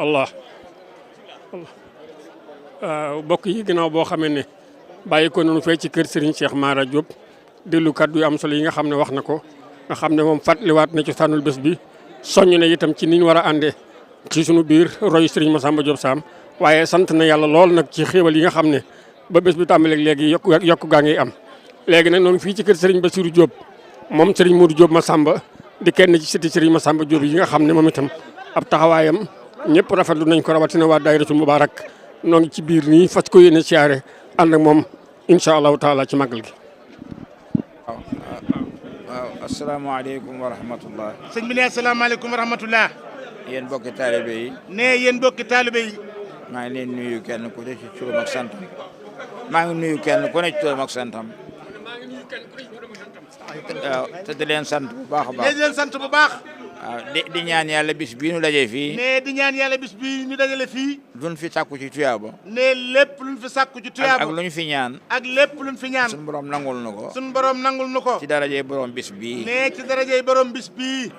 allah bokk yi ginnaaw boo xamee ne bàyyi ko noonu fee ci kër Serigne Cheikh Mara Diop déglu kàddu yu am solo yi nga xam ne wax na ko nga xam ne moom fàttaliwaat na ci sànnul bés bi soññ na itam ci ni ñu war a àndee ci sunu biir roy Serigne Massamba Diop Sam waaye sant na yàlla lool nag ci xéewal yi nga xam ne ba bés bi tàmbaleeg léegi yokku gaa ngi am. léegi nag noonu fii ci kër Serigne Bassirou Diop moom Serigne Modou Diop Massamba di kenn ci sëti Serigne Massamba Diop yi nga xam ne moom itam ab taxawaayam ñëpp rafetlu nañ ko rawatina waa daayiratul Mubaarak noo ngi ci biir nii fas ko yéene siyaare ànd ak moom incha allahu taala ci màggal gi. waaw asalaamaaleykum wa rahmatullah. sëñ bi ne asalaamaaleykum wa rahmatullah. yéen bokki taalibe yi. ne yéen bokki taalibe yi. maa ngi leen nuyu kenn ku ne ci turam ak santam. maa ngi nuyu kenn ku ne ci turam ak santam. waaw te di leen sant bu baax a baax. di leen sant bu baax. waaw di ñaan yàlla bis bii nu dajee fii. ne di ñaan yàlla bis bii ñu dajale fii. luñ fi sàkku ci tuyaaba. ne lépp luñ fi sàkku ci tuyaaba. ak luñ fi ñaan. ak lépp luñ fi ñaan. suñu borom nangul nu ko. suñu borom nangul nu ko. ci darajee borom bis bii. ne ci darajee borom bis bii.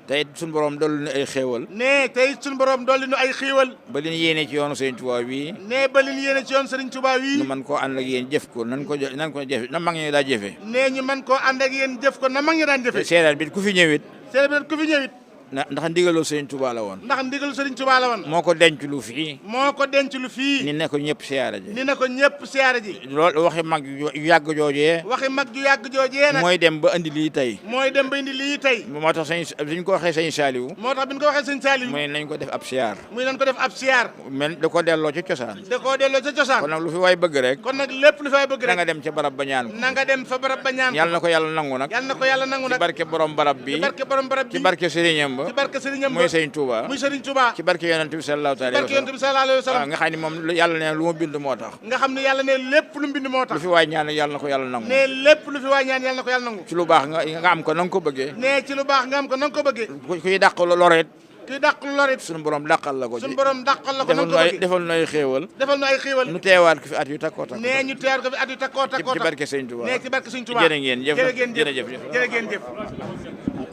tey suñu borom dolli nu ay xéewal. ne tey suñu borom dolli nu ay xéewal. ba li ñu yéene ci yoonu Serigne Touba bii. ne ba li ñu yéene ci yoonu Serigne Touba bii. ñu mën koo ànd ak yéen jëf ko nan ko jëf na mag ñi daa jëfee. ne ñu mën koo ànd ak yéen jëf ko na mag ñi daan jëfee. seedaan bi ku fi ñëwit. seedaan bi ku fi ñëwit. ndax ndigaloo Serigne Touba la woon. ndax ndigalu Serigne Touba la woon. moo ko denc lu fii. moo ko denc lu fii. ni ne ko ñëpp siyaara ji. ni ne ko ñëpp siyaara ji. loolu waxi mag yu yàgg joojee. waxi mag ju yàgg joojee nag. mooy dem ba indi lii tey. mooy dem ba indi lii tey. moo tax suñ ko waxee sëñ Saliou. moo tax bi ñu ko waxee sëñ Saliou. muy nañ ko def ab siyaar. muy nañ ko def ab siyaar. men da ko delloo ci cosaan. da koo delloo ca cosaan. kon nag lu fi waay bëgg rek. kon nag lépp lu fi waay bëgg rek. na nga dem ca barab ba ñaan ko. na nga dem fa barab ba ñaan ko. yàlla na ko yàlla nangu nag. yàlla na ko yàlla nangu nag. ci barke borom barab bi. ci barke borom barab bi. ci barke sëriñam ba. ci barke sëriñam ba. muy sëñ Touba. muy sëriñ Touba. ci barke yonent bi sallallahu alayhi wa sallam. ci barke yonent bi sallallahu alayhi wa sallam. nga xam ne moom yàlla ne lu mu bind moo tax. nga xam ne yàlla ne lépp lu mu bind moo tax. lu fi waay ñaan yàlla na ko yàlla nangu. ne lépp lu fi waay ñaan yàlla na ko yàlla nangu. ci lu baax nga am ko na nga ko bëggee. ne ci lu baax nga am ko na nga ko bëggee. kuy dàq loret. kuy dàq loret. suñu borom dàqal la ko ci. suñu borom dàqal la ko na nga ko bëggee. defal nu ay xéewal. defal nu ay xéewal. nu teewaat ko fi at yu takkoo takkoo. ne ñu teewaat ko fi at yu takkoo takkoo. ci barke Sëñ Touba. ne ci barke Sëñ Touba. jërë ngeen jëf jërë ngeen jëf jërëjëf jërë ngeen jëf.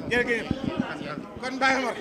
jërë ngeen jëf kon Baye Omar